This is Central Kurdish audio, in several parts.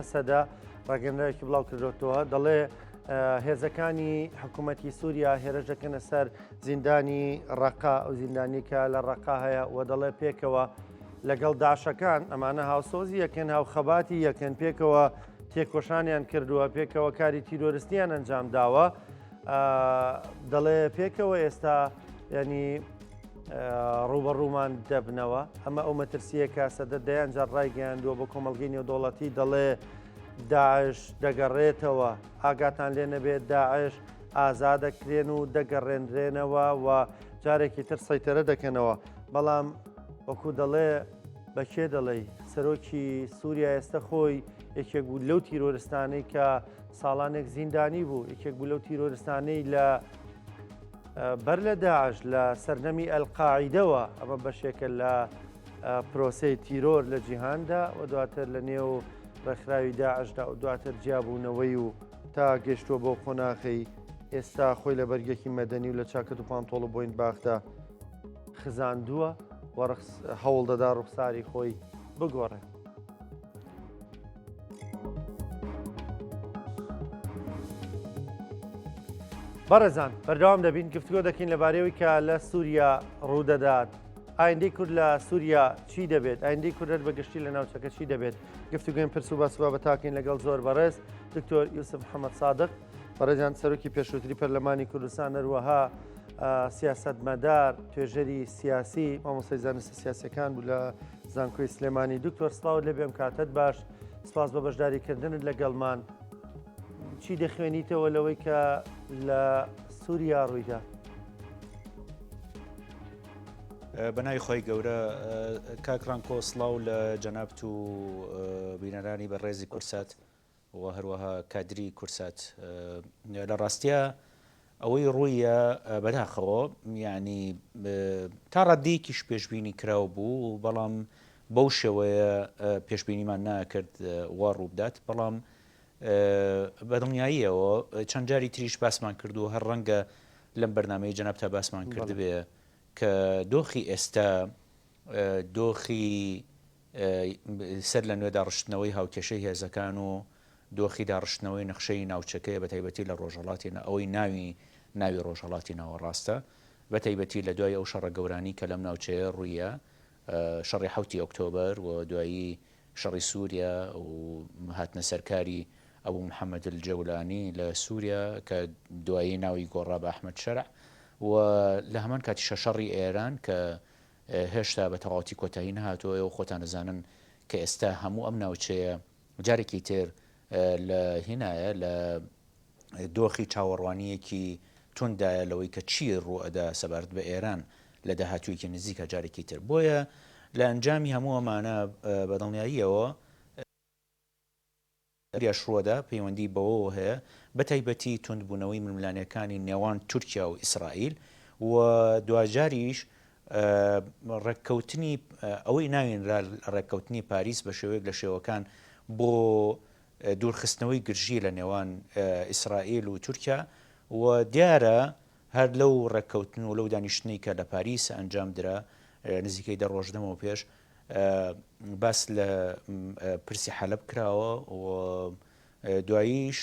هەسەدا ڕاگەندراوێکی بڵاو کردوتەوە دەڵێ هێزەکانی حکوومەتی سووریا هێرش دەکەنە سەر زیندانی ڕەقا ئەو زیندانیکە لە ڕەقا هەیە و دەڵێ پێکەوە لەگەڵ داعشەکان ئەمانە هاوسۆزی یەکەن هاوخەباتی یەکەن پێکەوە تێکۆشانیان کردووە پێکەوە کاری تیرۆریستیان ئەنجام داوە دەڵێ پێکەوە ئێستا ینی ڕوبەڕوومان دەبنەوە ئەمە ئەو مەترسیەکە سەدە دەیان جار ڕایگەیاندووە بۆ کۆمەڵگەی نێودوڵەتی دەڵێ داعش دەگەڕێتەوە ئاگاتان لێ نەبێت داعش ئازادەکرێن و دەگەڕێنرێنەوە و جارێکی تر سەیتەرە دەکەنەوە بەڵام وەکو دەڵێ بەکێ دەڵێ سەرۆکی سووریا ئێستا خۆی یەکێک بوو لەو تیرۆریستانەی کە ساڵانێک زیندانی بوو یەکێک بوو لەو تیرۆریستانەی لە بەر لە داعش لە سەرنەمی ئەلقاعیدەوە ئەمە بەشێکە لە پرۆسەی تیرۆر لە جیهاندا و دواتر لە نێو ڕێکخراوی داعشدا و دواتر جیابوونەوەی و تا گەشتووە بۆ قۆناغی ئێستا خۆی لە بەرگێکی مەدەنی و لە چاکەت و پانتۆڵ و بۆین باخدا خزاندووە و هەوڵ دەدا ڕوخساری خۆی بگۆڕێ. بەڕێزان بەردەوام دەبین گفتگۆ دەکەین لەبارەیەوەی کە لە سووریا ڕوودەدات ئایندەی کورد لە سووریا چی دەبێت ئایندەی کوردەت بەگشتی لە ناوچەکە چی دەبێت گفتوگوین پرس و باسوبا بەتاکەین لەگەڵ زۆر بەڕێز دکتۆر یوسف محەممەد سادق بەڕێزان سەرۆکی پێشووتری پەرلەمانی کوردستان هەروەها سیاسەتمەدار توێژەری سیاسی مامۆستای زانستە سیاسەکان بوو لە زانکۆی سلێمانی دکتۆر سڵاوت لێ بێم کاتت باش سپاس بە بەشداریکردنت لەگەڵمان چی دەخوێنیتەوە لەوەی کە لە سووریا ڕوویدا؟ بەناوی خۆی گەورە کاکڕانکۆ سڵاو لە جەنابەت و بینەرانی بەڕێزی کورسات و هەروەها کادری کورسات لە ڕاستیە ئەوەی ڕوویە بەداخەوە یعنی تا ڕادەیەکیش پێشبینی کراوە بوو بەڵام بەو شێوەیە پێشبینیمان ناکرد وا ڕوو بدات بەڵام بەدڵنیاییەوە چەند جاری تریش باسمان کردو هەر ڕەنگە لەم بەرنامەی جەنابتا باسمان کردبێ کە دۆخی ئێستا دۆخی سەر لە نوێ داڕشتنەوەی هاوکێشەی هێزەکان و دۆخی داڕشتنەوەی نەخشەی ناوچەکەی بە تایبەتی لە ڕۆژهەڵاتی ئەوەی ناوی ڕۆژهەڵاتی ناوەڕاستە بە تایبەتی لە دوای ئەو شەڕە گەورانی کە لەم ناوچەیە ڕوویە شەڕی 7 ئۆکتۆبەر و دوایی شەڕی سووریا و هاتنە سەرکاری ئەبوو محەممەد الجەولانی لە سووریا کە دوایی ناوی گۆڕا بە ئەحمەد شەرع و لە هەمان کاتیشە شەڕی ئێران کە هێشتا بە تەواوەتی کۆتایی نەهاتووە و خۆتان دەزانن کە ئێستا هەموو ئەم ناوچەیە جارێکی تر لە هێنایە لە دۆخی چاوەڕوانیەکی توندایە لەوەی کە چی ڕوئەدا سەبارەت بە ئێران لە داهاتوویەکی نزیکە جارێکی تر بۆیە لە ئەنجامی هەموو ئەمانە بەدڵنیاییەوە ڕووەدا پەیوەندی بەوە هەیە بە تایبەتی توندبوونەوەی ململانیەکانی نێوان تورکیا و ئیسرائیل و دوجاریش ڕێککەوتنی ئەوەی ناوێنرا ڕێککەوتنی پاریس بە شێوەیەک لە شێوەکان بۆ دوورخستنەوەی گرژی لە نێوان ئیسرائیل و تورکیا و دیارە هەر لەو ڕێککەوتن و لەو دانیشتنی کە لە پاریس ئەنجام درا نزیکەی 10 ڕۆژدەمەوە پێش باس لە پرسی حەلب کراوە و دواییش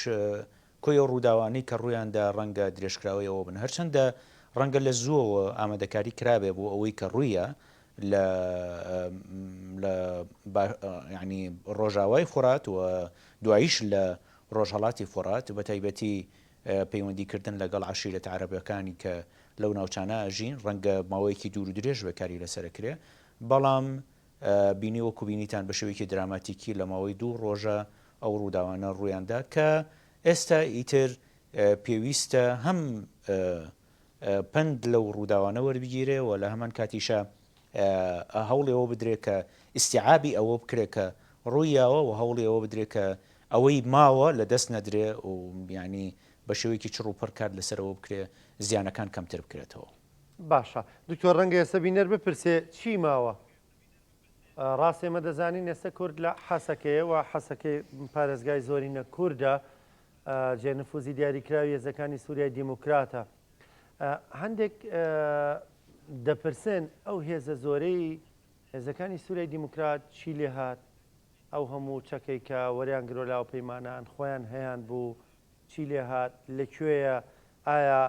کۆی ڕووداوانی کە ڕوویاندا ڕەنگە درێژکراوەیەوە بن هەرچەندە ڕەنگە لە زووەوە ئامادەکاری کرابێ بۆ ئەوەی کە ڕوویە لە ینی ڕۆژاوای فورات و دواییش لە ڕۆژهەڵاتی فورات بە تایبەتی پەیوەندیکردن لەگەڵ عەشیرەتە عەرەبەکانی کە لەو ناوچانە ئەژین ڕەنگە ماوەیەکی دوور و درێژ بەکاری لەسەرکرێ بەڵام بینی وەکو بینیتان بە شێوەیەکی دراماتیکی لە ماوەی 2 ڕۆژە ئەو ڕووداوانە ڕوویاندا کە ئێستا ئیتر پێویستە هەم پند لەو ڕووداوانە وەربگیرێ و لە هەمان کاتیشە هەوڵێەوە بدرێ کە ئیستیعابی ئەوە بکرێ کە ڕوویاوە و هەوڵێەوە بدرێ کە ئەوەی ماوە لە دەست نەدرێ و ینی بە شێوەیەکی چڕ و پڕ کات لەسەرەوە بکرێ زیانەکان کەمتر بکرێتەوە. باشە دکتۆر ڕەنگە ئێستا بینەر بپرسێ چی ماوە؟ ڕاستێمە دەزانین ئێستا کورد لە حەسەکەیە و حەسەکەی پارێزگای زۆرینە کووردە جێنفوزی دیاریکراوی هێزەکانی سووریای دیموکراتە هەندێک دەپرسن ئەو هێزە زۆرەی هێزەکانی سووریای دیموکرات چی لێ هات ئەو هەموو چەکەی کە وەریان گرۆلاو پەیمانان خۆیان هەیان بوو چی لێ هات لەکوێیە ئایا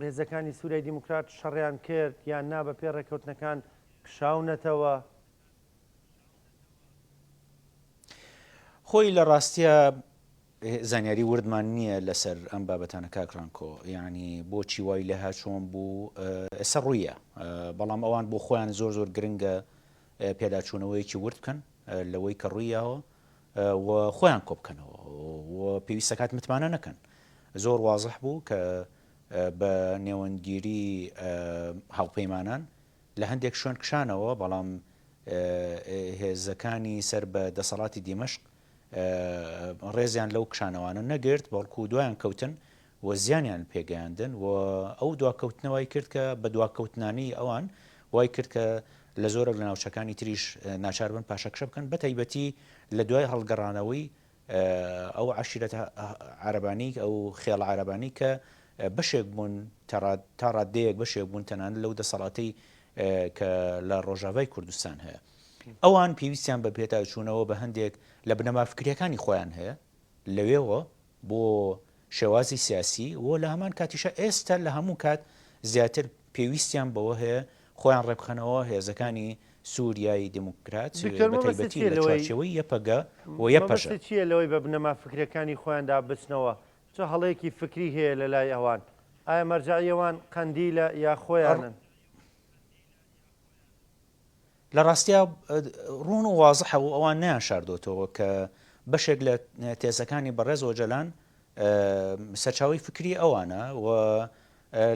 هێزەکانی سوورای دیموکرات شەڕیان کرد یان نا بە پێ ڕێکەوتنەکان کشاونەتەوە؟ خۆی لە ڕاستیە زانیاری وردمان نییە لەسەر ئەم بابەتانە کاکڕانکۆ، یعنی بۆچی وای لەها چۆن بوو ئێستا ڕوویە، بەڵام ئەوان بۆ خۆیان زۆر زۆر گرنگە پێداچوونەوەیەکی ورد بکەن لەوەی کە ڕوویەوە و خۆیان کۆ بکەنەوە و پێویستە کات متمانە نەکەن. زۆر وازح بوو کە بە نێوەندگیری هاوپەیمانان لە هەندێک شوێن کشانەوە، بەڵام هێزەکانی سەر بە دەسەڵاتی دیمەشق ڕێزیان لەو کشانەوانە نەگرت، بەڵکو دوایان کەوتن و زیانیان پێگەیاندن و ئەو دواکەوتنەوەی کرد کە بە دواکەوتنانی ئەوان وای کرد کە لە زۆرە لە ناوچەکانی تریش ناچار بن پاشەکشە بکەن، بە تایبەتی لە دوای هەڵگەڕانەوەی ئەو عەشیرەتە عەرەبانی ئەو خێڵە عەرەبانی کە بەشێک بوون تا ڕادەیەک بەشێک بوون تەنانەت لەو دەسەڵاتی کە لە ڕۆژاوای کوردستان هەیە. ئەوان پێویستیان بە پێداچوونەوە بە هەندێک لە بنەما فکریەکانی خۆیان هەیە لەوێەوە بۆ شێوازی سیاسی و لە هەمان کاتیشە ئێستا لە هەموو کات زیاتر پێویستیان بەوە هەیە خۆیان ڕێبخەنەوە هێزەکانی سووریای دیموکرات بەتایبەتی لە چوارچێوەی یەپەگە و یەپەژە. چییە لەوەی بە بنەما فکرەکانی خۆیاندا بچنەوە؟ چه هەڵەیەکی فکری هەیە لە لای ئەوان؟ ئایا مەرجعیەوان قەندیلە یا خۆیانن؟ لە ڕاستیا ڕوون و وازحە و ئەوان نیان شاردۆتەوە کە بەشێک لە تێزەکانی بەڕێزەوە جەلان سەرچاوی فکری ئەوانە و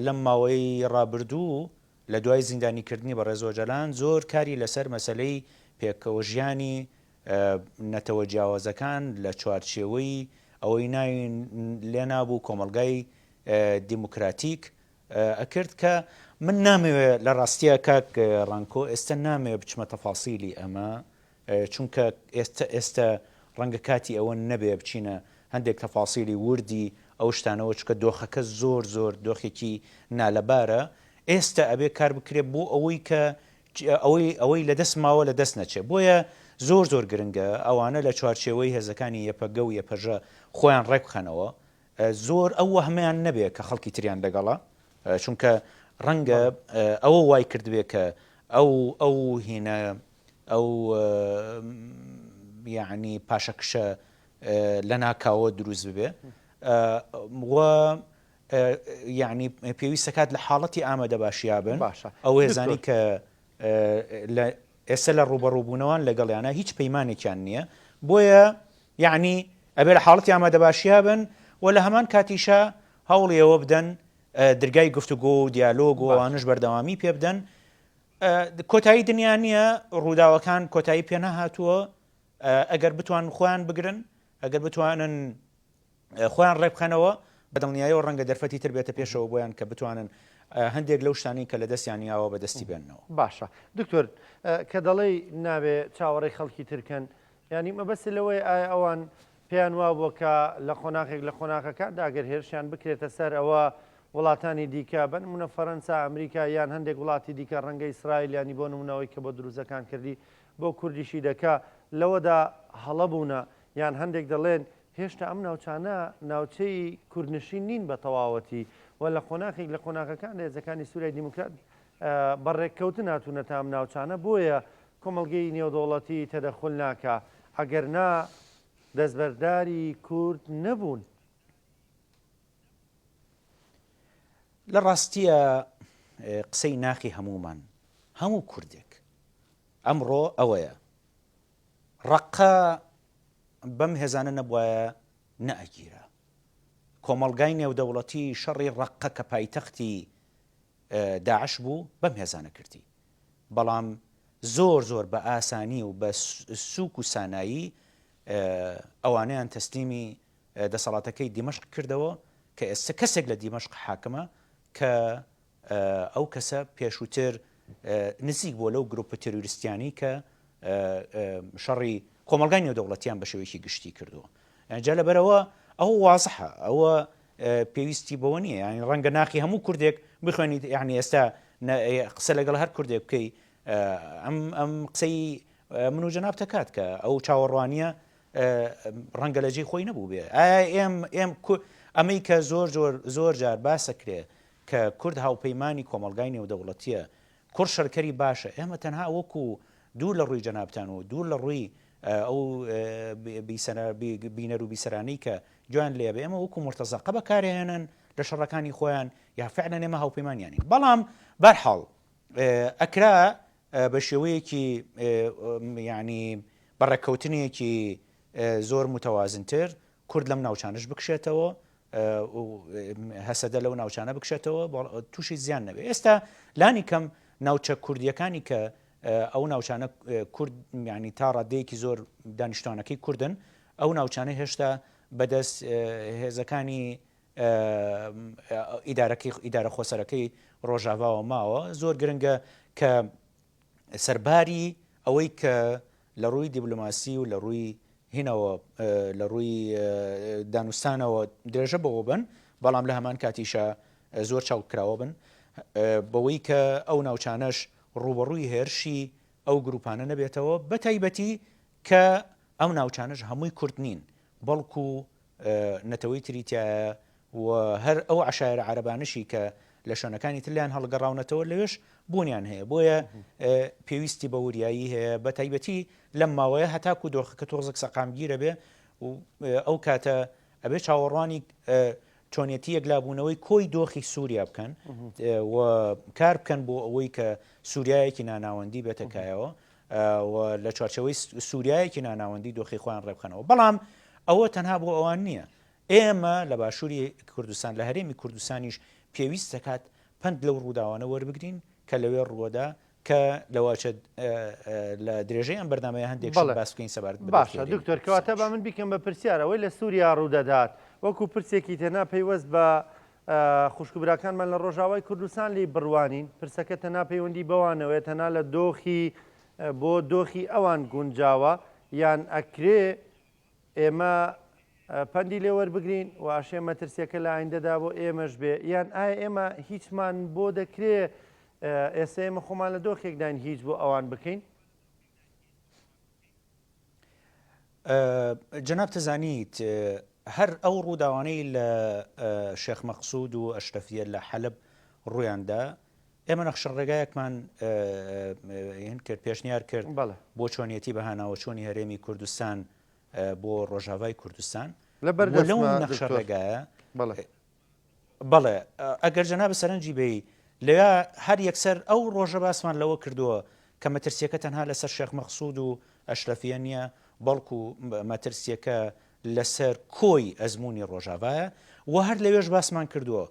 لەم ماوەی ڕابردوو لە دوای زیندانیکردنی بەڕێزەوە جەلان زۆر کاری لەسەر مەسەلەی پێکەوە ژیانی نەتەوە جیاوازەکان لە چوارچێوەی ئەوەی ناوین لێ نابوو کۆمەلگای دیموکراتیک ئەکرد کە من نامەوێت لە ڕاستیە کاک ڕانکۆ ئێستا نامەوێت بچمە تەفاسیلی ئەمە، چونکە ئێستا ڕەنگە کاتی ئەوە نەبێ بچینە هەندێک تەفاسیلی وردی ئەو شتانەوە، چکە دۆخەکە زۆر زۆر دۆخێکی نالەبارە. ئێستا ئەبێ کار بکرێت بۆ ئەوەی کە ئەوەی لە دەست ماوە لە دەست نەچێت. بۆیە زۆر زۆر گرنگە ئەوانە لە چوارچێوەی هێزەکانی یەپەگە و یەپەژە خۆیان ڕێکخەنەوە، زۆر ئەوە هەمەیان نەبێت کە خەڵکی تریان لەگەڵە، چونکە ڕەنگە ئەوە وای کردبێ کە ئەو هینە ئەو یعنی پاشەکشە لە ناکاوە دروست ببێ و یعنی پێویستە کات لە حاڵەتی ئامادە باشیابن. ئەو هێزانی کە ئێستا لە ڕوبەڕووبوونەوەن لەگەڵیانە هیچ پەیمانێکیان نییە، بۆیە یعنی ئەبێ لە حاڵەتی ئامادە باشیابن و لە هەمان کاتیشە هەوڵیەوە بدەن دەرگای گفتوگۆ و دیالۆگ و ئەوانش بەردەوامی پێ بدەن. کۆتایی دنیا نییە، ڕووداوەکان کۆتایی پێ نەهاتووە. ئەگەر بتوان خۆیان بگرن، ئەگەر بتوانن خۆیان ڕێبخەنەوە، بەدڵنیاییەوە ڕەنگە دەرفەتی تر بێتە پێشەوە بۆیان کە بتوانن هەندێک لەو شتانی کە لە دەستیان یاوە بەدەستی بێنەوە. باشە دکتۆر، کە دەڵێی نابێ چاوەڕێی خەڵکی ترکەن، ینی مەبەست لەوەی ئایا ئەوان پێیان وا بووە کە لە خۆناغێک لە خۆناغەکاندا ئەگەر هێرشیان بکرێتە سەر ئەوە وڵاتانی دیکە بن نمونە فەرەنسا، ئەمریکا یان هەندێک وڵاتی دیکە ڕەنگە ئیسرائیل ینی بۆ نمونەوەی کە بۆ دروستەکان کردی بۆ کوردیشی دەکا لەوەدا هەڵەبوونە، یان هەندێک دەڵێن هێشتا ئەم ناوچانە ناوچەی کوردنشین نین بە تەواوەتی و لە خۆناغێک لە خۆناغەکان هێزەکانی سوورای دیموکرات بەڕێککەوتن هاتوونە تا ئەم ناوچانە، بۆیە کۆمەڵگەی نێودەوڵەتی تەدەخل ناکە. ئەگەر نا دەستبەرداری کورد نەبوون. لە ڕاستیە قسەی ناخی هەمومان هەموو کوردێک ئەمڕۆ ئەوەیە ڕقە بەم هێزانە نەبووایە نەئەگیرە. کۆمەڵگای نێودەوڵەتی شەڕی ڕقە کە پایتەختی داعش بوو بەم هێزانە کردی، بەڵام زۆر زۆر بە ئاسانی و بە سووک و سانایی ئەوانەیان تەسلیمی دەسەڵاتەکەی دیمەشق کردەوە کە ئێستا کەسێک لە دیمەشق حاکمە کە ئەو کەسە پێشووتر نزیک بۆ لەو گروپە تێروریستیانی کە شەڕی کۆمەڵگای نێودەوڵەتیان بە شێوەیەکی گشتی کردووە. جا لەبەرەوە ئەوە وازحە، ئەوە پێویستی بەوە نییە، ینی ڕەنگە ناخی هەموو کوردێک بخوێنیت، یعنی ئێستا قسە لەگەڵ هەر کوردێک بکەی ئەم قسەی من و جەناب تەکات کە ئەو چاوەڕوانیە ڕەنگە لەجێ خۆی نەبوو بێ ئەمەی کە زۆر جار باسەکرێ کە کورد هاوپەیمانی کۆمەلگای نێودەوڵەتیە کوڕ شەرکەری باشە ئێمە تەنها وەکو دوور لە ڕووی جەنابتان و دوور لە ڕووی ئەو بینەر و بیسەرانی کە جوان لێ بێ ئێمە وەکو مرتەزەقە بەکارهێنن لە شەڕەکانی خۆیان یا فعلەن ئێمە هاوپەیمانیانی بەڵام بەرحاڵ ئەکرا بە شێوەیەکی ینی بەڕێککەوتنێکی زۆر متەوازنتر کورد لەم ناوچانش بکشێتەوە هەسەدە لەو ناوچانە بکشێتەوە تووشی زیان نەبێت ئێستا لانی کەم ناوچە کوردیەکانی کە ئەو ناوچانە کورد ینی تا ڕادەیەکی زۆر دانیشتوانەکەی کوردن ئەو ناوچانە هێشتا بەدەست هێزەکانی ئیدارە خۆسەرەکەی ڕۆژاواوە ماوە زۆر گرنگە کە سەرباری ئەوەی کە لە ڕووی دیبلۆماسی و لە ڕووی هینەوە لە ڕووی دانوستانەوە درێژە بەوە بن بەڵام لە هەمان کاتیشە زۆر چاوکراوە بن بەوەی کە ئەو ناوچانەش ڕوبەڕووی هێرشی ئەو گروپانە نەبێتەوە بە تایبەتی کە ئەو ناوچانش هەمووی کورد نین بەڵکو نەتەوەی تریتیایە و هەر ئەو عشایرە عەرەبانشی کە لە شوێنەکانی تلیان هەڵگەڕاونەتەوە لەوێش بوونیان هەیە بۆیە پێویستی بە وریایی هەیە بە تایبەتی لەم ماوەیە هەتاکو دۆخەکە تۆزێک سەقامگیرە بێ ئەو کاتە ئەبێ چاوەڕوانی چۆنیەتی یەکلابوونەوەی کۆی دۆخی سووریا بکەن و کار بکەن بۆ ئەوەی کە سووریایەکی ناناوەندی بێتەکایەوە و لە چوارچەوەی سووریایەکی ناناوەندی دۆخی خۆیان ڕێبخەنەوە بەڵام ئەوە تەنها بۆ ئەوان نییە ئێمە لە باشووری کوردستان لە هەرێمی کوردستانیش پێویست دەکات پند لەو ڕووداوانە وەربگرین کە لەوێ ڕووەدا کە لەواچە لە درێژەی ئەم بەردامەیە هەندێک باس بکەین سەبارەت باشە دکتۆر کەواتە با من بیکەم بە پرسیارەوەی لە سووریا ڕوودەدات وەکو پرسێکی تەنا پەیوەست بە خوشکبراکانمان لە ڕۆژاوای کوردستان لی بڕوانین پرسەکە تەنا پەیوەندی بەوانەوەی تەنا لە دۆخی بۆ دۆخی ئەوان گونجاوە یان ئەکرێ ئێمە پەندی لێ وەربگرین و ئاشێ مەترسیەکە لە ئایندەدا بۆ ئێمەش بێ یان ئایا ئێمە هیچمان بۆ دەکرێ ئێستا ئێمە خۆمان لە دۆخێکداین هیچ بۆ ئەوان بکەین جەناب تەزانیت هەر ئەو ڕووداوانەی لە شێخ مەقسوود و ئەشرەفیە لە حەلب ڕوویاندا ئێمە نەخشەڕێگایەکمان کرد پێشنیار کرد بۆ چۆنیەتی بەهاناوە چۆنی هەرێمی کوردستان بۆ ڕۆژاوای کوردستان لەو نەخشەڕێگایە بەڵێ ئەگەر جەناب سەرنجی بێ لەوێ هەر یەکسەر ئەو ڕۆژە باسمان لەوە کردووە کە مەترسیەکە تەنها لەسەر شێخ مەقسوود و ئەشرەفیە نییە بەڵکو مەترسیەکە لەسەر کۆی ئەزمموی ڕۆژاوایە و هەر لەوێش باسمان کردووە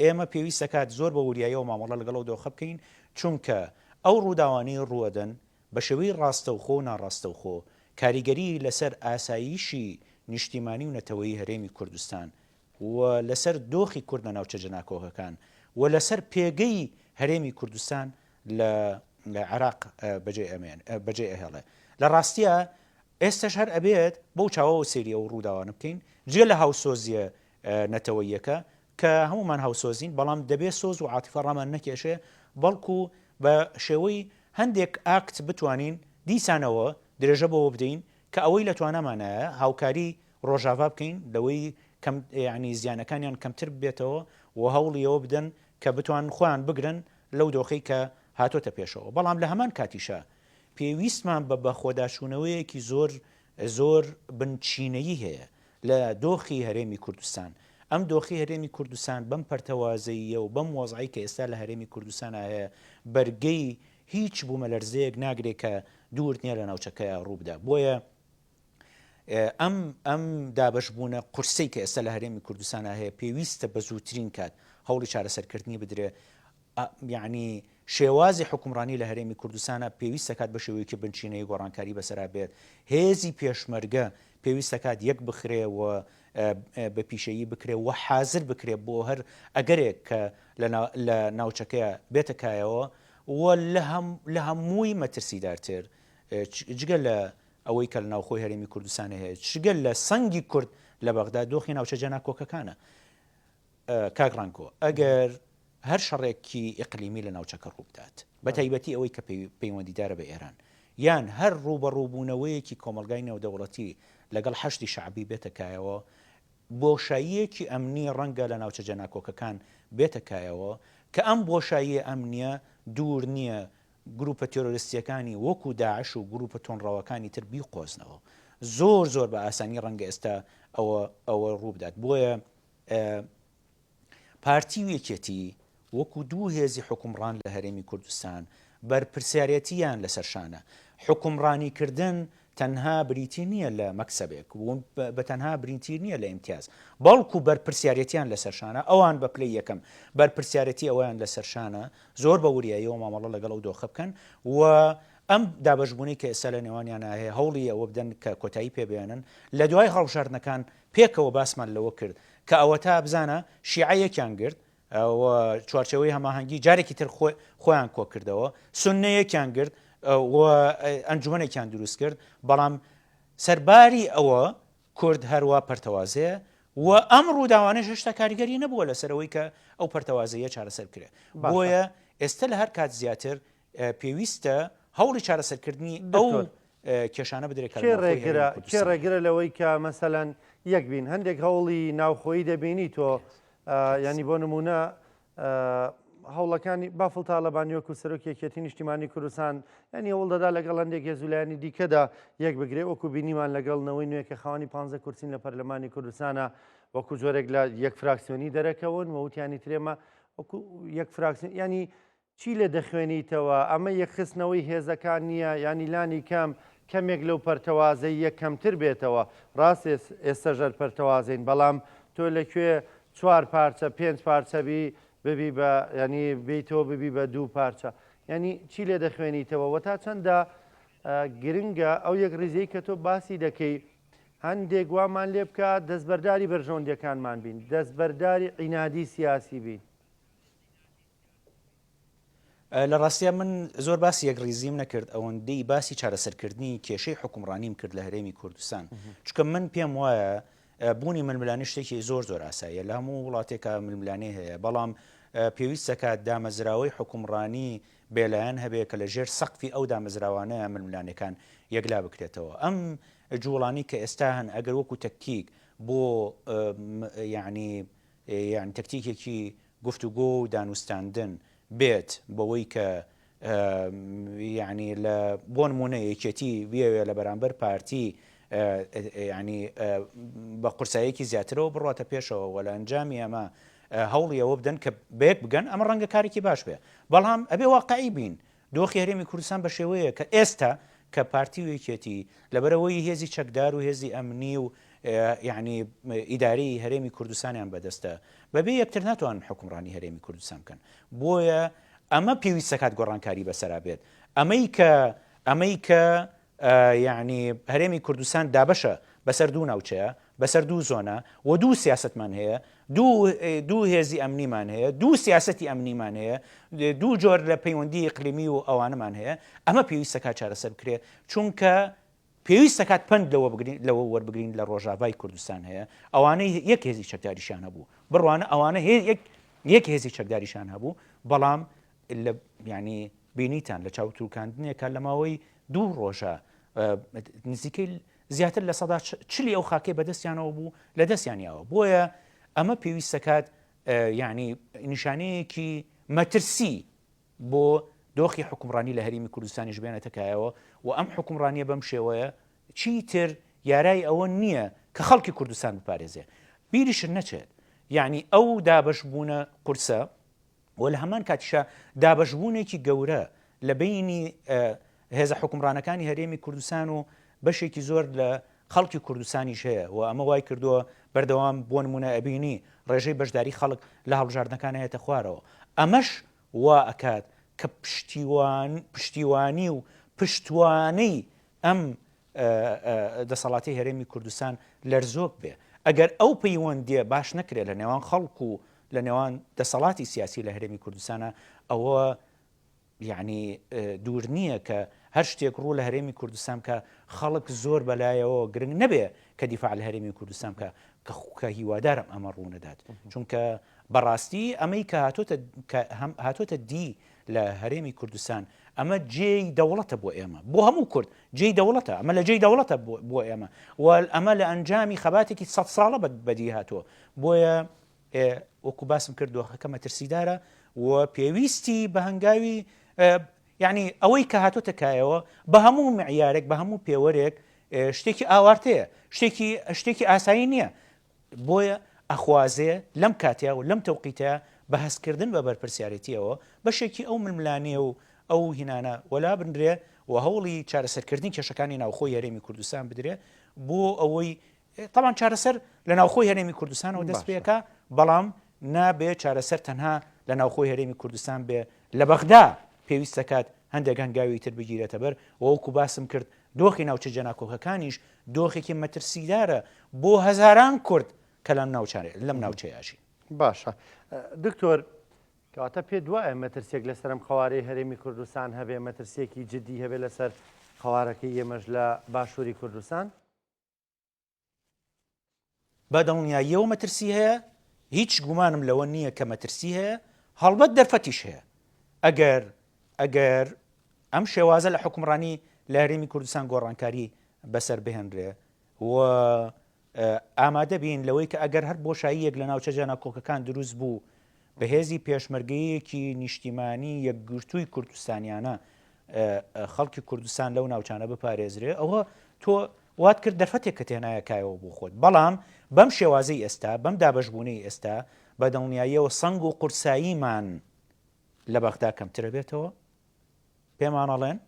ئێمە پێویست دەکات زۆر بە وریاییەوە مامەڵە لەگەڵەوە دۆخە بکەین چونکە ئەو ڕووداوانەی ڕوەدەن بە شێوەی ڕاستەوخۆ و ناڕاستەوخۆ کاریگەری لەسەر ئاساییشی نیشتیمانی و نەتەوەی هەرێمی کوردستان و لەسەر دۆخی کورد لە ناوچە جەناکۆغەکان و لەسەر پێگەی هەرێمی کوردستان لە عێراق بەجێ ئەهێڵێ لە ڕاستیە ئێستش هەر ئەبێت بەو چاوەوە سێریە و ڕووداوانە بکەین جێ لە هاوسۆزیە نەتەوەیەکە کە هەمومان هاوسۆزین بەڵام دەبێت سۆز و عاتیفە ڕامان نەکێشێ بەڵکو بە شێوەی هەندێک ئاکت بتوانین دیسانەوە درێژە بەوە بدەین کە ئەوەی لە توانەمانایە هاوکاری ڕۆژاوا بکەین لەوەی ینی زیانەکانیان کەمتر بێتەوە و هەوڵیەوە بدەن کە بتوان خۆیان بگرن لەو دۆخەی کە هاتۆتە پێشەوە بەڵام لە هەمان کاتیشە پێویستمان بە خۆداشونەوەیەکی زۆر بنچینەیی هەیە لە دۆخی هەرێمی کوردستان ئەم دۆخی هەرێمی کوردستان بەم پەرتەوازەیە و بەم وەزعی کە ئێستا لە هەرێمی کوردستان هەیە بەرگەی هیچ بوومەلەرزەیەک ناگرێت کە دوور نییە لە ناوچەکەیە ڕووبدا بۆیە ئەم دابشبوونە قورسەی کە ئێستا لە هەرێمی کوردستانە هەیە پێویستە بە زووترین کات هەوڵی چارەسەرکردنی بدرێ یعنی شێوازی حکومڕانی لە هەرێمی کوردستانە پێویست دەکات بە شێوەیەکی بنچینەی گۆڕانکاری بەسەرا بێت هێزی پێشمەرگە پێویست دەکات یەک بخرێ و بە پیشەیی بکرێ و حازر بکرێ بۆ هەر ئەگەرێک کە لە ناوچەکەیە بێتەکایەوە و لە هەمووی مەترسیدارتر جگە لە ئەوەی کە لە ناوخۆی هەرێمی کوردستان هەیە چگەل لە سەنگی کورد لە بەغدا دۆخی ناوچە جەناکۆکەکانە کاگڕانکۆ ئەگەر هەر شەڕێکی ئیقلیمی لە ناوچەکە ڕوو بدات بە تایبەتی ئەوەی کە پەیوەندیدارە بە ئێران یان هەر ڕوبەڕووبوونەوەیەکی کۆمەلگای نێودەوڵەتی لەگەڵ حەشتی شعبی بێتەکایەوە بۆشاییەکی ئەمنی ڕەنگە لە ناوچە جەناکۆکەکان بێتەکایەوە کە ئەم بۆشاییە ئەمنیە دوور نییە گروپە تێرۆریستیەکانی وەکو داعش و گروپە تۆنڕەوەکانی تر بیقۆزنەوە زۆر بە ئاسانی ڕەنگە ئێستا ئەوە ڕوو بدات. بۆیە پارتی وێکێتی وەکو دوو هێزی حکومڕان لە هەرێمی کوردستان بەرپرسیارەتیان لەسەر شانە. حکومڕانیکردن تەنها بریتی نییە لە مەکسەبێک بە تەنها بریتی نییە لە ئیمتیاز بەڵکو بەرپرسیارەتیان لەسەر شانە ئەوان بە پلەی یەکەم بەرپرسیارەتی ئەویان لەسەر شانە زۆر بە وریاییەوە مامەڵە لەگەڵ ئەو دۆخە بکەن و ئەم دابەشبوونی کە ئێستا لە نێوانیان هەیە هەوڵی ئەوە بدەن کە کۆتایی پێبێنن لە دوای هەڵبژاردنەکان پێکەوە باسمان لەوە کرد کە ئەوە تا بزانە شیعەیەکیان گرت چوارچەوەی هەماهەنگی جارێکی تر خۆیان کۆ کردەوە سوننەیەکیان گرت ئەنجومەنێکیان دروست کرد بەڵام سەرباری ئەوە کورد هەروە پەرتەوازەیە و ئەم ڕووداوانە هێشتا کاریگەری نەبووە لەسەرەوەی کە ئەو پەرتەوازەیە چارەسەر کرێ. بۆیە ئێستا لە هەر کات زیاتر پێویستە هەوڵی چارەسەرکردنی ئەو کێشانە بدرێت کێ ڕێگرە لەوەی کە مەسەلەن یەک بین هەندێک هەوڵی ناوخۆیی دەبینی تۆ ینی بۆ نمونە هەوڵەکانی بافڵ تاالبانیۆک و سەرۆکیەکێتی نیشتیمانی کوردستان ینی هەوڵ دەدا لەگەڵ هەندێک هێزولایانی دیکەدا یەک بگرێت وەکو بینیمان لەگەڵنەوەی نوێکە خاوەنی 15 کورسین لە پەرلەمانی کوردستانە وەکو جۆرێک لە یەک فراکسیۆنی دەرەکەون وەوتیانی ترێمە وەکو یەک فراکسیۆن ینی چی لێ دەخوێنیتەوە ئەمە یەکخستنەوەی هێزەکان نییە ینی لانی کەم کەمێک لەو پەرتەوازەی یەکەمتر بێتەوە ڕاست ئێستا ژەر پەرتەوازین بەڵام تۆ لەکوێ 4 پارچە 5 پارچەبی ببی بە ینی بیتەوە ببی بە 2 پارچە ینی چی لێ دەخوێنیتەوە و تا چەندە گرنگە ئەو یەک ڕیزەی کە تۆ باسی دەکەی هەندێک گوامان لێ بکە دەستبەرداری بەرژەوەندەکانمان بین دەستبەرداری عینادی سیاسی بین. لە ڕاستیە من زۆر باسی یەک ڕیزیم نەکرد ئەوەندەی باسی چارەسەرکردنی کێشەی حکومڕانیم کرد لە هەرێمی کوردستان چکە من پێم وایە بوونی ململانی شتێکی زۆر ئاساییە لە هەموو وڵاتێکە ململانێ هەیە بەڵام پێویستەکە دامەزراوەی حکومڕانی بێلایەن هەبێ کە لە ژێر سەقفی ئەو دامەزراوانەیە ململانەکان یەکلا بکرێتەوە. ئەم جوڵانی کە ئێستا هەن ئەگەر وەکو تەکتیک بۆ یعنی تەکتیکێکی گفتوگۆ و دانوستاندن بێت بەوەی کە یعنی لە بۆ نمونە یەکێتی بێوێ لە بەرامبەر پارتی ینی بە قورساییەکی زیاترەوە بڕاتە پێشەوە وە لە ئەنجامی ئەمە هەوڵی ئەوە بدەن کە بەیەک بگەن ئەمە ڕەنگە کارێکی باش بێ بەڵام ئەبێ واقعی بین دۆخی هەرێمی کوردستان بە شێوەیە کە ئێستا کە پارتی وێکێتی لەبەرەوەی هێزی چەکدار و هێزی ئەمنی و یعنی ئیداری هەرێمی کوردستانیان بەدەستە بەبێ یەکتر ناتوانن حکومڕانی هەرێمی کوردستان بکەن. بۆیە ئەمە پێویستە کات گۆڕانکاری بەسەرا بێت ئەمەی کە یعنی هەرێمی کوردستان دابەشە بەسەر دوو ناوچەیە بەسەر دوو زۆنە و دوو سیاستمان هەیە دوو هێزی ئەمنیمان هەیە دوو سیاسەتی ئەمنیمان هەیە دوو جۆر لە پەیوەندی ئیقلیمی و ئەوانەمان هەیە ئەمە پێویستە کات چارەسەر بکرێ چونکە پێویستە کات پند لەوە وەربگرین لە ڕۆژاوای کوردستان هەیە ئەوانەی یەک هێزی چەکداریشان هەبوو بڕوانە ئەوانە یەک هێزی چەکداریشان هەبوو بەڵام ینی بینیتان لە چاوتروکاندنێکە لە ماوەی دوو ڕۆژە نزیکەی زیاتر لە 140 ئەو خاکەی بەدەستیانەوە بوو لە دەستیانیاوە. بۆیە ئەمە پێویستە کات یعنی نیشانەیەکی مەترسی بۆ دۆخی حکومڕانی لە هەرێمی کوردستانیش بێنێتەکایەوە و ئەم حکومڕانیە بەم شێوەیە چیتر یارای ئەوە نییە کە خەڵکی کوردستان بپارێزێ بیریشن نەچێت یعنی ئەو دابەشبوونە قورسە و لە هەمان کاتیشە دابەشبوونێکی گەورە لە بینی هێزە حکومڕانەکانی هەرێمی کوردستان و بەشێکی زۆر لە خەڵکی کوردستانیش هەیە و ئەمە وای کردووە بەردەوام بۆ نمونە ئەبینی ڕێژەی بەشداری خەڵک لە هەڵبژاردنەکان هەیەتە خوارەوە ئەمەش وا ئەکات کە پشتیوانی و پشتوانەی ئەم دەسەڵاتی هەرێمی کوردستان لەرزۆک بێ ئەگەر ئەو پەیوەندیە باش نەکرێت لە نێوان خەڵک و لە نێوان دەسەڵاتی سیاسی لە هەرێمی کوردستانە ئەوە یعنی دوور نییە کە هەر شتێک ڕوو لە هەرێمی کوردستان کە خەڵک زۆر بەلایەوە گرنگ نەبێ کە دیفاع لە هەرێمی کوردستان کە هیوادارم ئەمە ڕوو نەدات چونکە بەڕاستی ئەمەی کە هاتۆتە دی لە هەرێمی کوردستان ئەمە جێی دەوڵەتە بۆ ئێمە بۆ هەموو کورد جێی دەوڵەتە ئەمە لە جێی دەوڵەتە بۆ ئێمە و ئەمە لە ئەنجامی خەباتێکی 100 ساڵە بەدی هاتووە بۆیە وەکو باسم کردووە خەکە مەترسیدارە و پێویستی بە هەنگاوی یعنی ئەوەی کە هاتوۆتە کایەوە بە هەموو معیارێک بە هەموو پێوەرێک شتێکی ئاوارتەیە شتێکی ئاسایی نییە بۆیە ئەخوازێ لەم کاتیا و لەم تەوقیتە بە هەستکردن بە بەرپرسیارەتیەوە بەشێکی ئەو ململانێ و ئەو هینانە وەلا بنرێ و هەوڵی چارەسەرکردنی کێشەکانی ناوخۆی هەرێمی کوردستان بدرێ بۆ ئەوەی طبعاً چارەسەر لە ناوخۆی هەرێمی کوردستانەوە دەست پێەکە بەڵام نابێ چارەسەر تەنها لە ناوخۆی هەرێمی کوردستان بێ لە بەغدا پێویستە کات هەندێک هەنگاوی تر بگیرێتە بەر وەکو باسم کرد دۆخی ناوچە جەناکۆکەکانیش دۆخێکی مەترسیدارە بۆ هەزاران کورد کە لەم ناوچەیەژی باشە دکتۆر کەواتە پێ دوایە مەترسێک لەسەرم خەوارەی هەرێمی کوردستان هەبێ مەترسێکی جددی هەبێ لەسەر خەوارەکەی ئێمەش لە باشووری کوردستان بە دڵنیاییەوە مەترسی هەیە هیچ گومانم لەوە نییە کە مەترسی هەیە هەڵبەت دەرفەتیش هەیە ئەگەر ئەم شێوازە لە حکومڕانی لە هەرێمی کوردستان گۆڕانکاری بەسەر بهێنرێ و ئامادە بین لەوەی کە ئەگەر هەر بۆشاییەک لە ناوچە جاناکۆکەکان دروست بوو بەهێزی پێشمەرگەیەکی نیشتیمانی یەکگرتووی کوردستانیانە خەڵکی کوردستان لەو ناوچانە بپارێزرێ ئەوە تۆ وات کرد دەرفەتێک کە تێنایەکایەوە بۆ خۆت بەڵام بەم شێوازەی ئێستا بەم دابەشبوونەی ئێستا بە دڵنیاییەوە سەنگ و قورساییمان لە بەغدا کەمترە بێتەوە پێمانەڵێن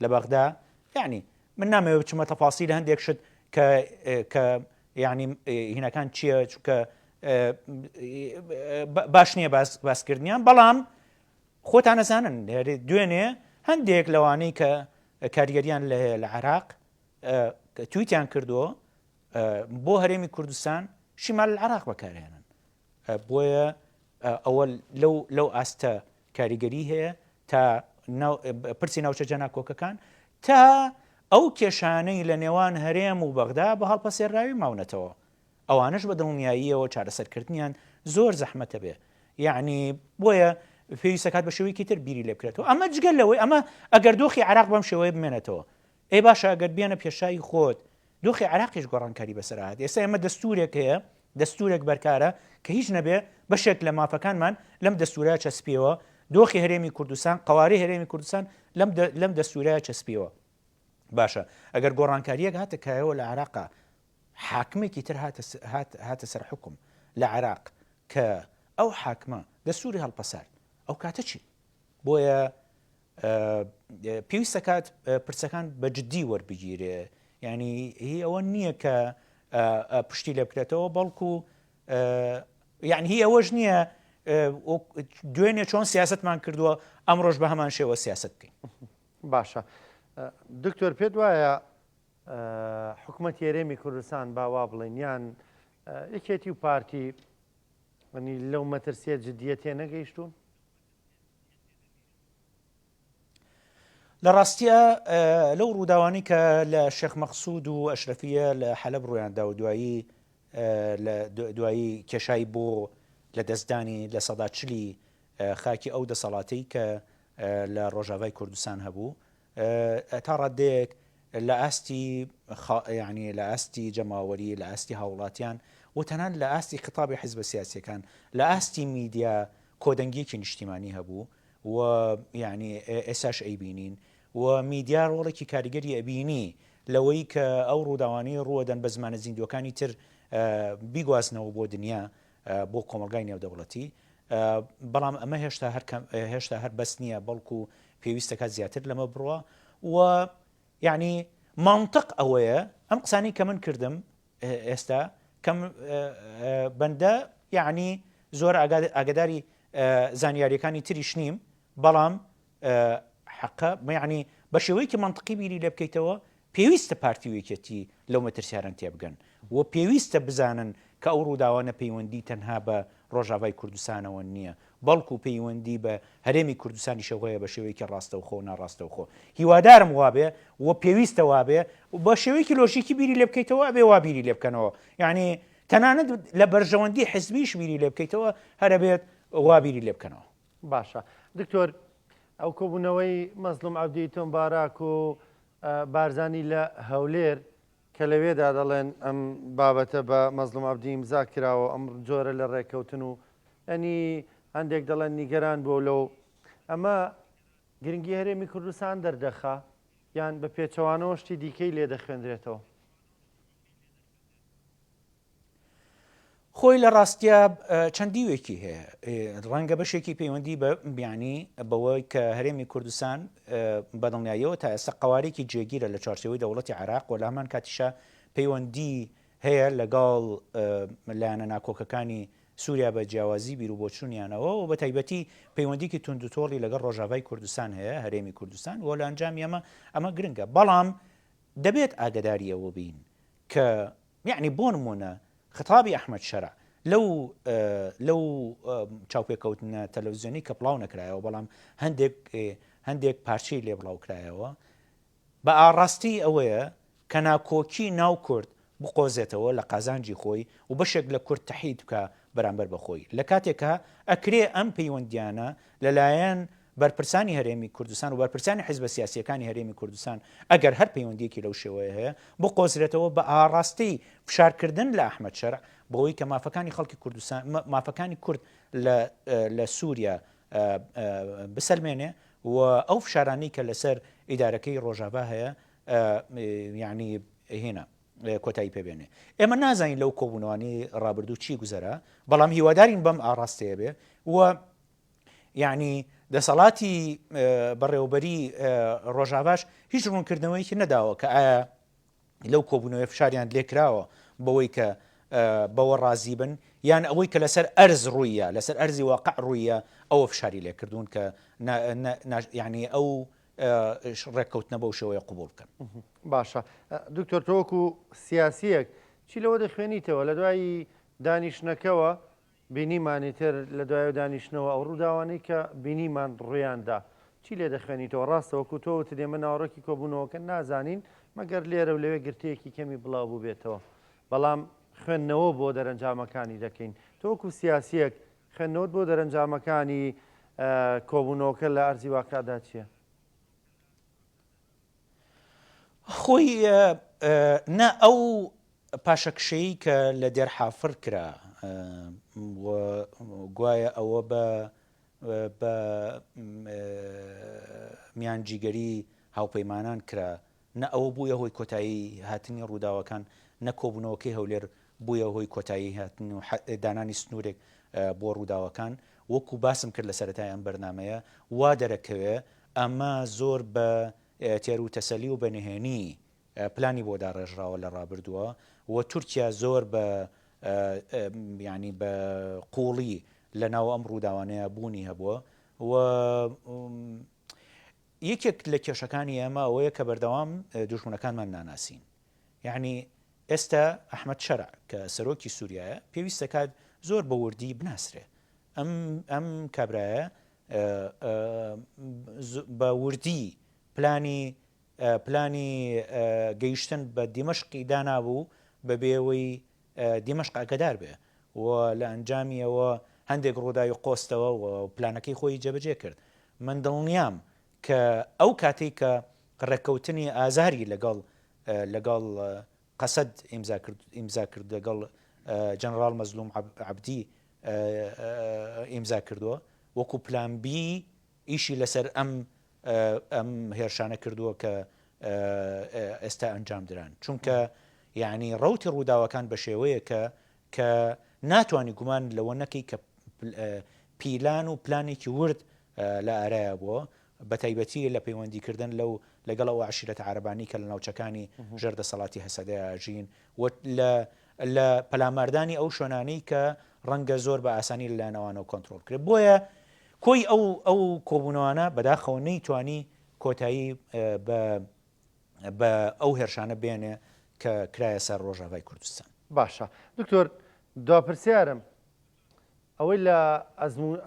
لە بەغدا یعنی من نامەوێت بچمە تەفاسی لە هەندێک شت کە یعنی هینەکان چییە چونکە باش نییە باسکردنیان بەڵام خۆتان نەزانن دوێنێ هەندێک لەوانەی کە کاریگەریان لە عێراق تویتیان کردووە بۆ هەرێمی کوردستان شیمال العێراق بەکارهێنن بۆیە ئەوە لەو ئاستە کاریگەری هەیە تا پرسی ناوچە جەناکۆکەکان تا ئەو کێشانەی لە نێوان هەرێم و بەغدا بە هەڵپەسێراوی ماونەتەوە ئەوانش بە دڵنیاییەوە چارەسەرکردنیان زۆر زەحمەتە بێ یعنی بۆیە پێویستە کات بە شێوەیەکی تر بیری لێ بکرێتەوە ئەمە جگەل لەوەی ئەمە ئەگەر دۆخی عێراق بەم شێوەیە بمێنێتەوە ئەی باشە ئەگەر بێنە پێشایی خۆت دۆخی عێراقیش گۆڕانکاری بەسەرهات ئێستا ئێمە دەستورێک هەیە دەستورێک بەرکارە کە هیچ نەبێ بەشێک لە مافەکانمان لەم دەستورە چەسپیەوە دۆخی هەرێمی کوردستان قواری هەرێمی کوردستان لەم دەستورە چەسپیەوە باشە ئەگەر گۆڕانکاریەک هاتە کایەوە لە عێراقا حاکمێکی تر هاتە سەر حکم لە عێراق کە ئەو حاکمە دەستوری هەڵپەسار ئەو کاتە چی بۆیە پێویستە کات پرسەکان بە جددی وەربگیرێ ینی هی ئەوە نییە کە پشتی لێ بکرێتەوە بەڵکو یعنی هی ئەوەش نییە دوێنێ چۆن سیاستمان کردووە ئەمڕۆژ بە هەمان شێوە سیاست بکەین باشە دکتۆر پێت وایە حکوومەتی هەرێمی کوردستان باوا بڵێن یان یەکێتی و پارتی لەو مەترسیە جددیە تێنەگەیشتون لە ڕاستیە لەو ڕووداوانی کە لە شێخ مەقسوود و ئەشرەفیە لە حەلەب ڕوویاندا و دوایی کێشایی بۆ لە دەستدانی لە سەدا چلی خاکی ئەو دەسەڵاتەی کە لە ڕۆژاوای کوردستان هەبوو تا ڕادەیەک لە ئاستی یعنی لە ئاستی جەماوەری لە ئاستی هاوڵاتیان و تەنان لە ئاستی خطابی حیزبە سیاسیەکان لە ئاستی میدیا کۆدەنگیەکی نیشتیمانی هەبوو و یعنی ئێساش ئەیبینین و میدیا ڕۆڵێکی کاریگەری ئەبینی لەوەی کە ئەو ڕووداوانی ڕوەدەن بە زمانە زیندوەکانی تر بیگوازنەوە بۆ دنیا بۆ کۆمەلگای نێودەوڵەتی بەڵام ئەمە هێشتا هەر بەس نییە بەڵکو پێویستەکە زیاتر لەمە بڕوە و یعنی منطق ئەوەیە ئەم قسانی کە من کردم ئێستا کەم بەندە یعنی زۆر ئاگداری زانیاریەکانی تریش نیم بەڵام حەقە یعنی بە شێوەیەکی منطقی بیری لێ بکەیتەوە پێویستە پارتیوێکێتی لەو مەترسیاران تێبگەن و پێویستە بزانن کە ئەو ڕووداوانە پەیوەندی تەنها بە ڕۆژاوای کوردستانەوە نییە بەڵکو پەیوەندی بە هەرێمی کوردستانی شەوەیە بە شێوەیەکی ڕاستەوخۆ و ناڕاستەوخۆ هیوادارم وابێ و پێویستە وابێ بە شێوەیەکی لۆژیکی بیری لێ بکەیتەوە ئەبێ وا بیری لێ بکەنەوە یعنی تەنانەت لە بەرژەوەندی حزبیش بیری لێ بکەیتەوە هەرە بێت وا بیری لێ بکەنەوە باشە دکتۆر ئەو کۆبوونەوەی مەزلوم عەبدی تۆم باراک و بارزانی لە هەولێر کە لەوێدا دەڵێن ئەم بابەتە بە مەزلوم عەبدی ئیمزا کراوە ئەم جۆرە لە ڕێککەوتن و ئەنی هەندێک دەڵێن نیگەران بۆ لەو ئەمە گرنگی هەرێمی کوردستان دەردەخا یان بە پێچەوانەوە شتی دیکەی لێ دەخوێندرێتەوە. خۆی لە ڕاستیا چەندیوێکی هەیە ڕەنگە بەشێکی پەیوەندی بە بیانی بەوەی کە هەرێمی کوردستان بەدڵنیاییەوە تا ئێستا قوارێکی جێگیرە لە چارچەوەی دەوڵەتی عێراق و لە هەمان کاتیشە پەیوەندی هەیە لەگەڵ لایەنە ناکۆکەکانی سووریا بە جیاوازی بیر و بۆچوونیانەوە و بە تایبەتی پەیوەندیکی توندوتۆڵی لەگەڵ ڕۆژاوای کوردستان هەیە هەرێمی کوردستان و لە ئەنجامی ئەمە گرنگە بەڵام دەبێت ئاگداریەوە بین کە یعنی بۆ نمونە خطابی ئەحمەد شەرع لەو چاوپێکەوتنە تەلەڤیزیۆنی کە بڵاو نەکرایەوە بەڵام هەندێک پارچەی لێ بڵاو کرایەوە بە ئاڕاستی ئەوەیە کە ناکۆکی ناو کورد بقۆزێتەوە لە قازانجی خۆی و بەشێک لە کورد تەحید بکە بەرامبەر بەخۆی لە کاتێکە ئەکرێ ئەم پەیوەندیانە لەلایەن بەرپرسانی هەرێمی کوردستان و بەرپرسانی حیزبە سیاسیەکانی هەرێمی کوردستان ئەگەر هەر پەیوەندیەکی لەو شێوەیە هەیە بقۆزرێتەوە بە ئاڕاستی فشارکردن لە ئەحمەد شەرع بۆەوەی کە مافەکانی خەڵکی کوردستان مافەکانی کورد لە سووریا بسەلمێنێ و ئەو فشارانەی کە لەسەر ئیدارەکەی ڕۆژاوا هەیە یعنی هێنا کۆتایی پێبێنێ ئێمە نازانین لەو کۆبوونەوانی ڕابردوو چی گوزەرە بەڵام هیوادارین بەم ئاڕاستەیە بێ و یعنی دەسەڵاتی بەڕێوەبەری ڕۆژاواش هیچ ڕوونکردنەوەیکی نەداوە کە ئایا لەو کۆبوونەوەی فشاریان لێکراوە بەوەی کە بەوە ڕازی بن یان ئەوەی کە لەسەر ئەرز ڕوویە لەسەر ئەرزی واقع ڕوویە ئەوە فشاری لێکردوون کە یعنی ئەو ڕێککەوتنە بەو شێوەیە قوبوڵ بکەن. باشە دکتۆر تۆوەکو سیاسیەک چی لەوە دەخوێنیتەوە لە دوایی دانیشتنەکەوە بینیمانی تر لە دوای دانیشتنەوە ئەو ڕووداوانەی کە بینیمان ڕوویاندا چی لێ دەخوێنیتەوە ڕاستەوەکو تۆ دێمە ناوڕۆکی کۆبوونەوەکە نازانین مەگەر لێرە و لەوێ گرتەیەکی کەمی بڵاو بوو بێتەوە بەڵام خوێندنەوە بۆ دەرەنجامەکانی دەکەین تۆوەکو سیاسیەک خوێندنەوەت بۆ دەرەنجامەکانی کۆبوونەوەکە لە ئەرزی واقعدا چییە؟ خۆی نە ئەو پاشەکشەی کە لە دێرحافر کرا گوایە ئەوە بە میانجیگەری هاوپەیمانان کرا نە ئەوە بوویە هۆی کۆتایی هاتنی ڕووداوەکان نە کۆبوونەوەکەی هەولێر بوویە هۆی کۆتایی هاتن و دانانی سنوورێک بۆ ڕووداوەکان وەکو باسم کرد لە سەرەتای ئەم بەرنامەیە وا دەرەکەوێ ئەمە زۆر بە تێر و تەسەلی و بەنهێنی پلانی بۆ داڕێژراوە لە ڕابردووە و تورکیا زۆر بە ینی بە قوڵی لە ناو ئەم ڕووداوانەیە بوونی هەبووە و یەکێک لە کێشەکانی ئێمە ئەوەیە کە بەردەوام دوژمنەکانمان ناناسین یعنی ئێستا ئەحمەد شەرع کە سەرۆکی سووریایە پێویستە کات زۆر بە وردی بناسرێ ئەم کابرایە بە وردی پلانی گەیشتن بە دیمەشقی دانابوو بە بێەوەی دیمەشق ئاگدار بێ و لە ئەنجامیەوە هەندێک ڕووداوی قۆستەوە و پلانەکەی خۆی جێبەجێ کرد من دڵنیام کە ئەو کاتێک کە ڕێککەوتنی ئازاری لەگەڵ قەسەد ئیمزا کرد لەگەڵ جەنەڕاڵ مەزلوم عەبدی ئیمزا کردووە وەکو پلان بی ئیشی لەسەر ئەم هێرشانە کردووە کە ئێستا ئەنجام دران چونکە یعنی ڕەوتی ڕووداوەکان بە شێوەیە کە ناتوانانی گومان لەوە نەکەی کە پیلان و پلانێکی ورد لە ئارایە بووە بە تایبەتی لە پەیوەندیکردن لەگەڵ ئەو عشیرەتە عارەبانی کە لە ناوچەکانی ژێردەسەڵاتی هەسەدای ئاژین و لە پەلاماردانی ئەو شوێنانەی کە ڕەنگە زۆر بە ئاسانی لەلایەنەوەوانەوە کۆنتترۆل کرد بۆیە کۆی ئەو کۆبوونەوانە بەداخەوە نەیتوانی کۆتایی بە ئەو هێرشانە بێنێ کە کرایە سەر ڕۆژاوای کوردستان. باشە دکتۆر داپرسیارم ئەوەی لە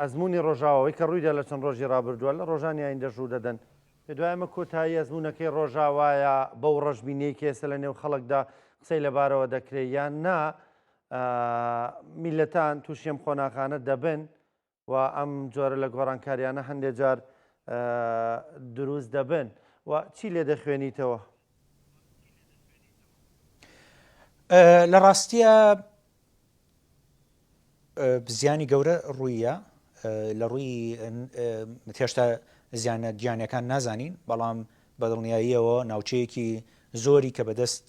ئەزمموی ڕۆژاوەی کە ڕوویدا لە چەند ڕۆژی ڕابردووە لە ڕۆژانی ئایندە ژوو دەدەن پێ دوایمە کۆتایی ئەزممونەکەی ڕۆژاوایە بەو ڕەشبینەی کێسە لە نێو خەڵکدا قسەی لەبارەوە دەکرێت یان نا میلەتان تووشیم خۆناخانە دەبن و ئەم جۆرە لە گۆڕانکاریانە هەندێک جار دروست دەبن و چی لێ دەخوێنیتەوە؟ لە ڕاستیە زیانی گەورە ڕوویە لە ڕووی هێشتا زیانە گیانەکان نازانین بەڵام بەدڵنیاییەوە ناوچەیەکی زۆری کە بەدەست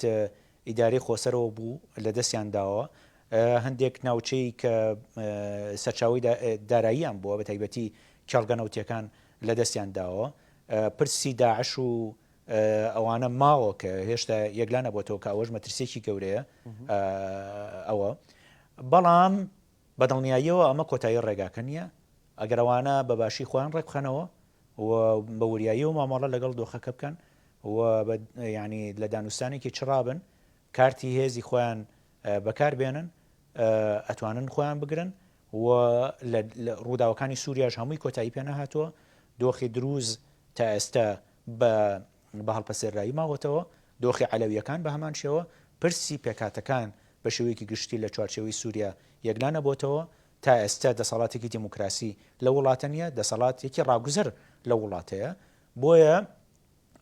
ئیداری خۆسەرەوە بوو لە دەستیان داوە هەندێک ناوچەی کە سەرچاوی داراییان بووە بە تایبەتی کێڵگەنەوتیەکان لە دەستیان داوە پرسی داعش و ئەوانە ماوە کە هێشتا یەکلا نەبووەوە کە ئەوەش مەترسێکی گەورەیە ئەوە بەڵام بەدڵنیاییەوە ئەمە کۆتایی ڕێگاکە نییە ئەگەر ئەوانە بەباشی خۆیان ڕێکخەنەوە و بە وریایی و مامەڵە لەگەڵ دۆخەکە بکەن و ینی لە دانوستانێکی چڕابن کارتی هێزی خۆیان بەکاربێنن ئەتوانن خۆیان بگرن و لە ڕووداوەکانی سووریاش هەمووی کۆتایی پێ نەهاتووە دۆخی دروز تا ئێستا بە هەڵپەسێرایی ماوەتەوە دۆخی عەلەویەکان بە هەمان شێوە پرسی پێکاتەکان بە شێوەیەکی گشتی لە چوارچێوەی سووریا یەکلا نەبووەوە تا ئێستا دەسەڵاتێکی دیموکراسی لە وڵاتە نیە دەسەڵاتێکی ڕاگوزەر لە وڵاتەیە بۆیە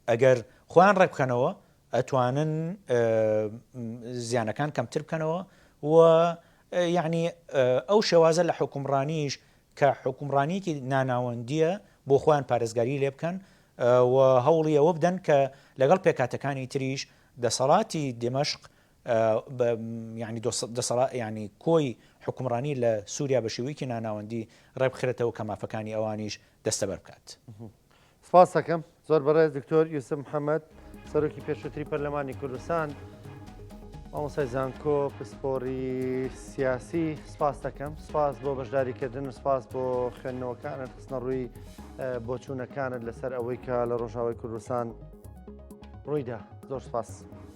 ئەگەر خۆیان ڕێکبکەنەوە ئەتوانن زیانەکان کەمتر بکەنەوە و یعنی ئەو شێوازە لە حکومڕانیش کە حکومڕانیەکی ناناوەندیە بۆ خۆیان پارێزگاری لێ بکەن و هەوڵی ئەوە بدەن کە لەگەڵ پێکاتەکانی تریش دەسەڵاتی دمەشق ینی کۆی حکومڕانی لە سووریا بە شێوەیەکی ناناوەندی ڕێبخرێتەوە کە مافەکانی ئەوانیش دەستەبەر بکات. سپاس دەکەم زۆر بەڕێز دکتۆر یوسف محەممەد سەرۆکی پێشووتری پەرلەمانی کوردستان مامۆستای زانکۆ پسپۆڕی سیاسی سپاس دەکەم سپاس بۆ بەشداریکردن و سپاس بۆ خوێندنەوەکانت خستنە ڕووی بۆچوونەکانت لەسەر ئەوەی کە لە ڕۆژاوای کوردستان ڕوویدا زۆر سپاس.